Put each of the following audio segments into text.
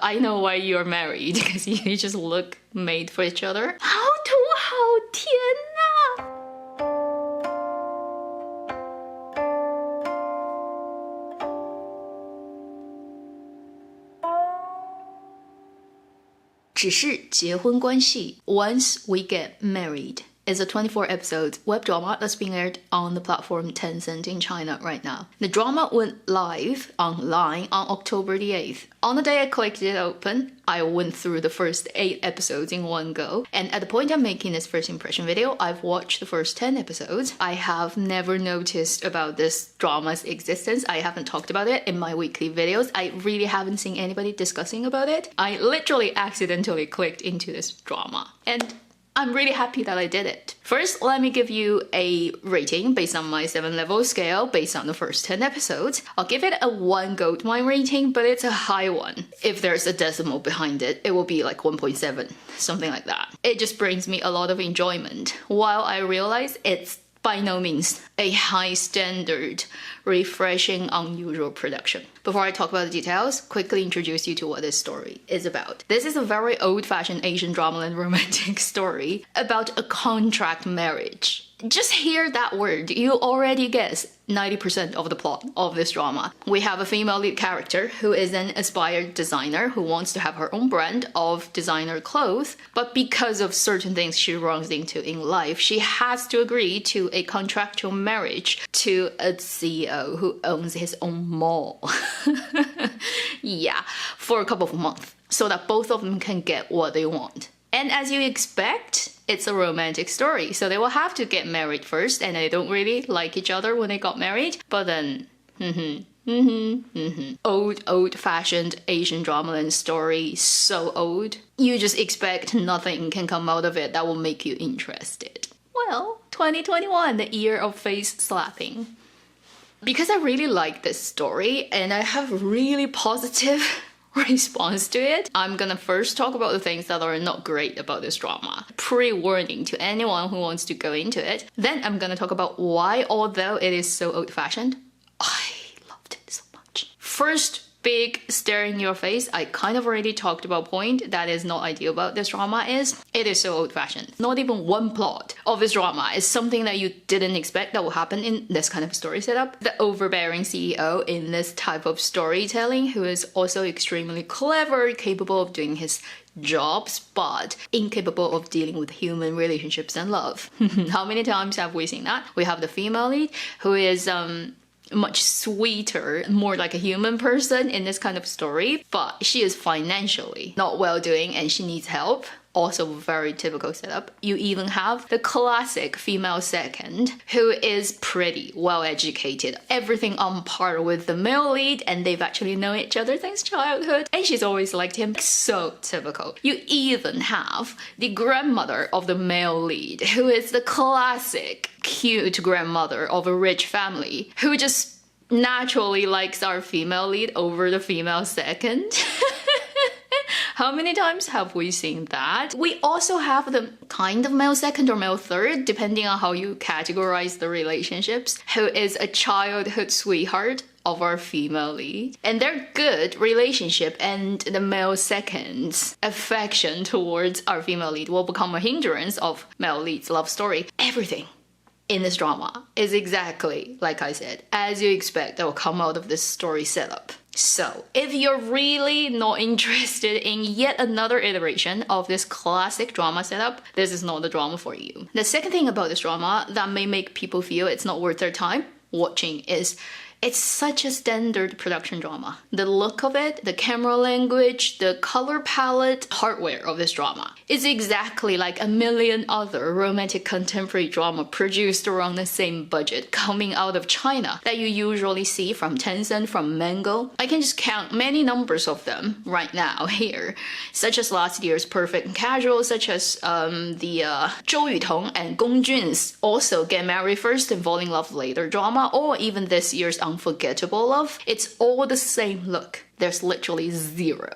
I know why you're married because you just look made for each other. 好土好甜啊！只是结婚关系 Once We Get Married is a 24-episode web drama that's being aired on the platform Tencent in China right now. The drama went live online on October the 8th. On the day I clicked it open, I went through the first 8 episodes in one go, and at the point I'm making this first impression video, I've watched the first 10 episodes. I have never noticed about this drama's existence. I haven't talked about it in my weekly videos. I really haven't seen anybody discussing about it. I literally accidentally clicked into this drama, and I'm really happy that I did it. First, let me give you a rating based on my 7-level scale based on the first 10 episodes. I'll give it a 1 gold mine rating, but it's a high one. If there's a decimal behind it, it will be like 1.7, something like that. It just brings me a lot of enjoyment, while I realize it's by no means a high standard, refreshing, unusual production. Before I talk about the details, quickly introduce you to what this story is about. This is a very old-fashioned Asian drama and romantic story about a contract marriage. Just hear that word, you already guess 90% of the plot of this drama. We have a female lead character who is an aspired designer who wants to have her own brand of designer clothes, but because of certain things she runs into in life, she has to agree to a contractual marriage to a CEO who owns his own mall. Yeah, for a couple of months, so that both of them can get what they want. And as you expect, it's a romantic story, so they will have to get married first, and they don't really like each other when they got married, but then old-fashioned Asian drama and story, so old. You just expect nothing can come out of it that will make you interested. Well, 2021, the year of face slapping. Because I really like this story and I have really positive response to it, I'm gonna first talk about the things that are not great about this drama. Pre-warning to anyone who wants to go into it. Then I'm gonna talk about why, although it is so old-fashioned, I loved it so much. First big stare in your face, I kind of already talked about point that is not ideal about this drama is, it is so old-fashioned. Not even one plot of this drama is something that you didn't expect that will happen in this kind of story setup. The overbearing CEO in this type of storytelling, who is also extremely clever, capable of doing his jobs, but incapable of dealing with human relationships and love. How many times have we seen that? We have the female lead who is much sweeter, more like a human person in this kind of story, but she is financially not well doing and she needs help. Also very typical setup. You even have the classic female second who is pretty well educated, everything on par with the male lead, and they've actually known each other since childhood and she's always liked him. So typical. You even have the grandmother of the male lead who is the classic cute grandmother of a rich family who just naturally likes our female lead over the female second. How many times have we seen that? We also have the kind of male second or male third, depending on how you categorize the relationships, who is a childhood sweetheart of our female lead. And their good relationship and the male second's affection towards our female lead will become a hindrance of male lead's love story. Everything in this drama is exactly like I said, as you expect that will come out of this story setup. So, if you're really not interested in yet another iteration of this classic drama setup, this is not the drama for you. The second thing about this drama that may make people feel it's not worth their time watching is it's such a standard production drama. The look of it, the camera language, the color palette, hardware of this drama is exactly like a million other romantic contemporary drama produced around the same budget coming out of China that you usually see from Tencent, from Mango. I can just count many numbers of them right now here, such as last year's Perfect Casual, such as the Zhou Yutong and Gong Jun's also Get Married First and Fall in Love Later drama, or even this year's Unforgettable Love. It's all the same look. There's literally zero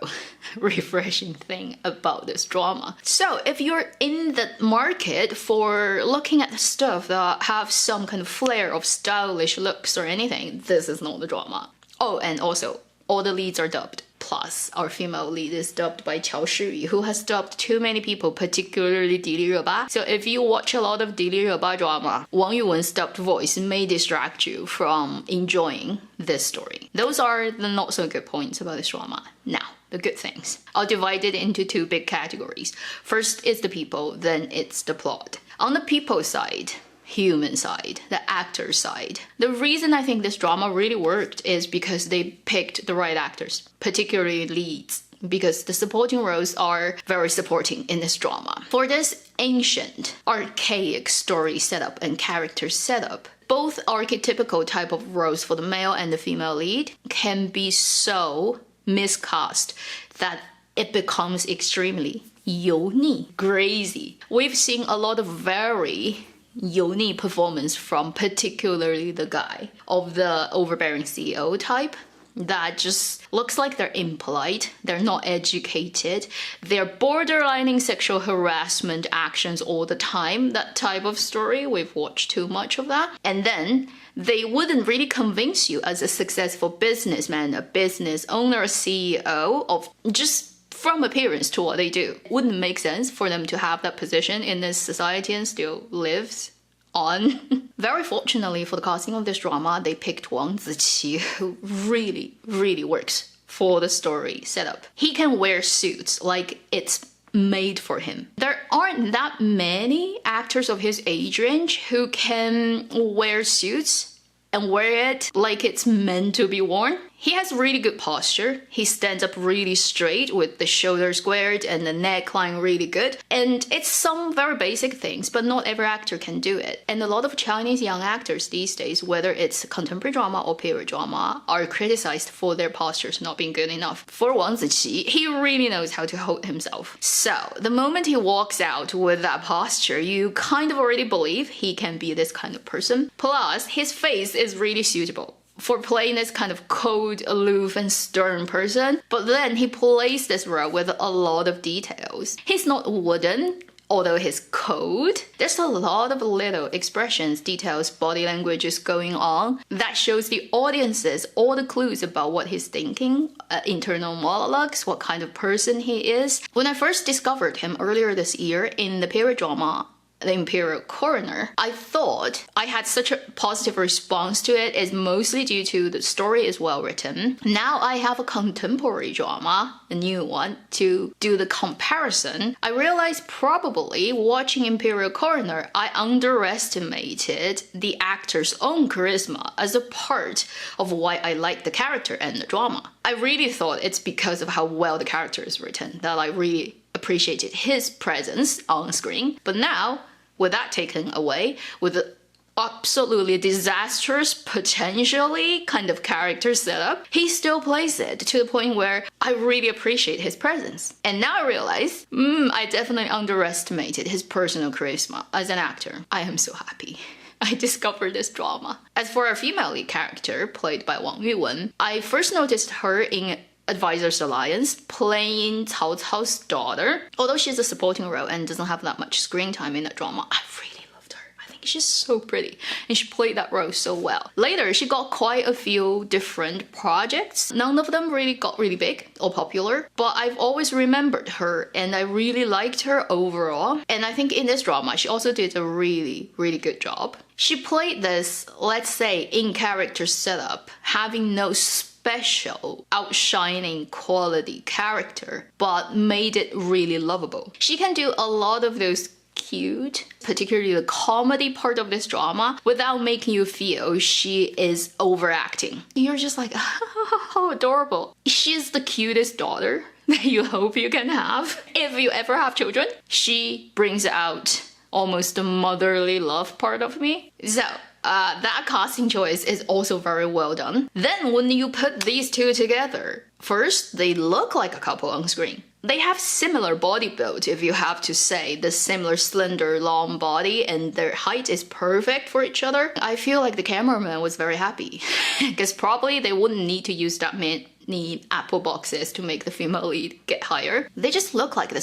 refreshing thing about this drama. So if you're in the market for looking at the stuff that have some kind of flair of stylish looks or anything, this is not the drama. Oh, and also, all the leads are dubbed. Plus, our female lead is dubbed by Qiao Shiyu, who has dubbed too many people, particularly Dili Reba. So if you watch a lot of Dili Reba drama, Wang Yuwen's dubbed voice may distract you from enjoying this story. Those are the not so good points about this drama. Now, the good things. I'll divide it into two big categories. First is the people, then it's the plot. On the people side, human side, the actor side. The reason I think this drama really worked is because they picked the right actors, particularly leads, because the supporting roles are very supporting in this drama. For this ancient, archaic story setup and character setup, both archetypical type of roles for the male and the female lead can be so miscast that it becomes extremely 油腻, crazy. We've seen a lot of very 油腻 performance from particularly the guy of the overbearing CEO type that just looks like they're impolite, they're not educated, they're borderlining sexual harassment actions all the time, that type of story. We've watched too much of that. And then they wouldn't really convince you as a successful businessman, a business owner, a CEO of just from appearance to what they do. Wouldn't make sense for them to have that position in this society and still lives on. Very fortunately for the casting of this drama, they picked Wang Ziqi, who really works for the story setup. He can wear suits like it's made for him. There aren't that many actors of his age range who can wear suits and wear it like it's meant to be worn. He has really good posture. He stands up really straight with the shoulders squared and the neckline really good. And it's some very basic things, but not every actor can do it. And a lot of Chinese young actors these days, whether it's contemporary drama or period drama, are criticized for their postures not being good enough. For Wang Ziqi, he really knows how to hold himself. So the moment he walks out with that posture, you kind of already believe he can be this kind of person. Plus, his face is really suitable for playing this kind of cold, aloof, and stern person. But then he plays this role with a lot of details. He's not wooden, although he's cold. There's a lot of little expressions, details, body languages going on that shows the audiences all the clues about what he's thinking, internal monologues, what kind of person he is. When I first discovered him earlier this year in the period drama, The Imperial Coroner, I thought I had such a positive response to it is mostly due to the story is well written. Now I have a contemporary drama, a new one, to do the comparison. I realized probably watching Imperial Coroner, I underestimated the actor's own charisma as a part of why I like the character and the drama. I really thought it's because of how well the character is written that I really appreciated his presence on screen. But now, with that taken away, with the absolutely disastrous, potentially kind of character setup, he still plays it to the point where I really appreciate his presence. And now I realize, I definitely underestimated his personal charisma as an actor. I am so happy I discovered this drama. As for our female lead character, played by Wang Yuwen, I first noticed her in Advisors Alliance, playing Cao Cao's daughter. Although she's a supporting role and doesn't have that much screen time in the drama, I really loved her. I think she's so pretty, and she played that role so well. Later, she got quite a few different projects. None of them really got really big or popular, but I've always remembered her, and I really liked her overall. And I think in this drama, she also did a really good job. She played this, let's say, in-character setup, having no special, outshining quality character, but made it really lovable. She can do a lot of those cute, particularly the comedy part of this drama, without making you feel she is overacting. You're just like, how adorable. She's the cutest daughter that you hope you can have if you ever have children. She brings out almost the motherly love part of me. So that casting choice is also very well done. Then when you put these two together, first, they look like a couple on screen. They have similar body build, if you have to say, the similar slender, long body, and their height is perfect for each other. I feel like the cameraman was very happy, because probably they wouldn't need to use that many apple boxes to make the female lead get higher. They just look like the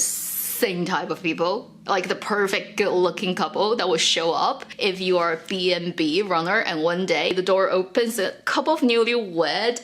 same type of people, like the perfect good-looking couple that will show up if you are a B&B runner and one day the door opens, a couple of newlywed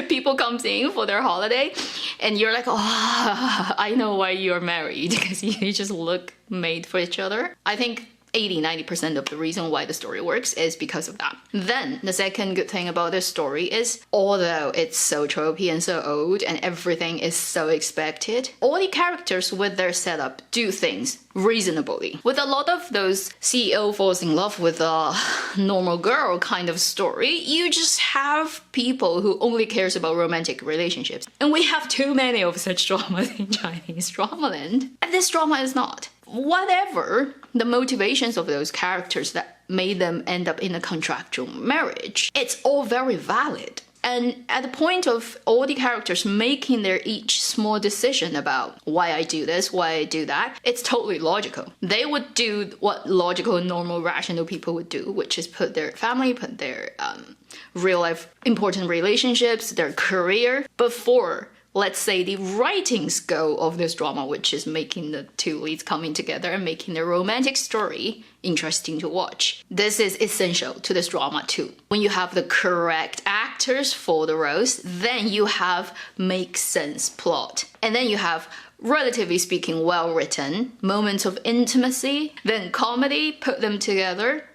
people comes in for their holiday and you're like, oh, I know why you're married, because you just look made for each other. I think 80-90% of the reason why the story works is because of that. Then the second good thing about this story is, although it's so tropey and so old and everything is so expected, all the characters with their setup do things reasonably. With a lot of those CEO falls in love with a normal girl kind of story, you just have people who only cares about romantic relationships. And we have too many of such dramas in Chinese dramaland. And this drama is not. Whatever the motivations of those characters that made them end up in a contractual marriage, it's all very valid. And at the point of all the characters making their each small decision about why I do this, why I do that, it's totally logical. They would do what logical, normal, rational people would do, which is put their family, put their real life important relationships, their career before, let's say, the writings go of this drama, which is making the two leads coming together and making their romantic story interesting to watch. This is essential to this drama too. When you have the correct actors for the roles, then you have make sense plot. And then you have, relatively speaking, well-written moments of intimacy, then comedy, put them together.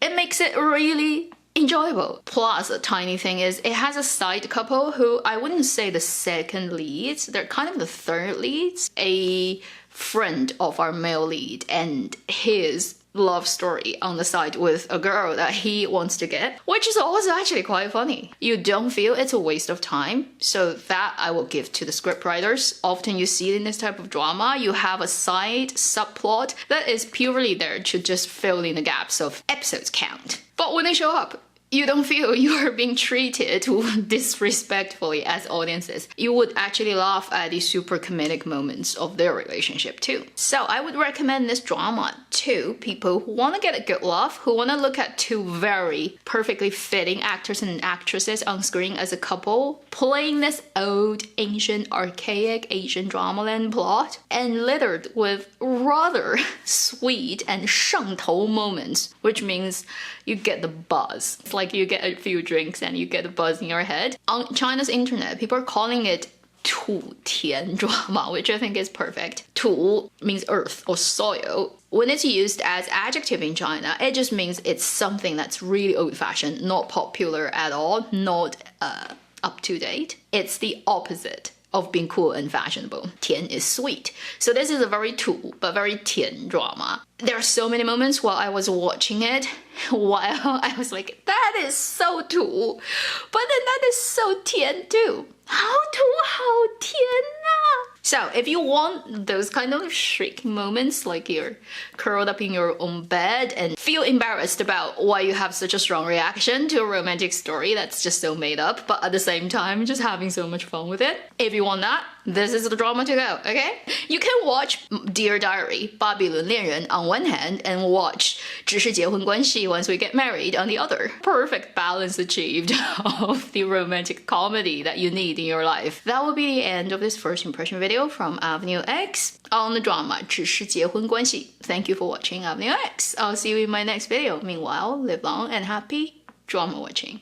It makes it really enjoyable. Plus, a tiny thing is it has a side couple who I wouldn't say the second leads, they're kind of the third leads, a friend of our male lead and his love story on the side with a girl that he wants to get, which is also actually quite funny. You don't feel it's a waste of time, so that I will give to the scriptwriters. Often you see in this type of drama, you have a side subplot that is purely there to just fill in the gaps of episodes count. But when they show up, you don't feel you are being treated disrespectfully as audiences. You would actually laugh at the super comedic moments of their relationship too. So I would recommend this drama to people who want to get a good laugh, who want to look at two very perfectly fitting actors and actresses on screen as a couple, playing this old, ancient, archaic Asian dramaland plot, and littered with rather sweet and 上头 moments, which means you get the buzz. It's like you get a few drinks and you get a buzz in your head. On China's internet, people are calling it 土田 drama, which I think is perfect. 土 means earth or soil. When it's used as adjective in China, it just means it's something that's really old-fashioned, not popular at all, not up to date. It's the opposite of being cool and fashionable. 甜 is sweet. So this is a very 土 but very 甜 drama. There are so many moments while I was watching it, while I was like, that is so 土, but then that is so 甜 too. 好土好甜啊! So if you want those kind of shrieking moments, like you're curled up in your own bed and feel embarrassed about why you have such a strong reaction to a romantic story that's just so made up, but at the same time just having so much fun with it, if you want that, this is the drama to go, okay? You can watch Dear Diary, 巴比伦恋人 on one hand, and watch 只是结婚关系 once we get married on the other. Perfect balance achieved of the romantic comedy that you need in your life. That will be the end of this first impression video from Avenue X on the drama 只是结婚关系. Thank you for watching Avenue X. I'll see you in my next video. Meanwhile, live long and happy drama watching.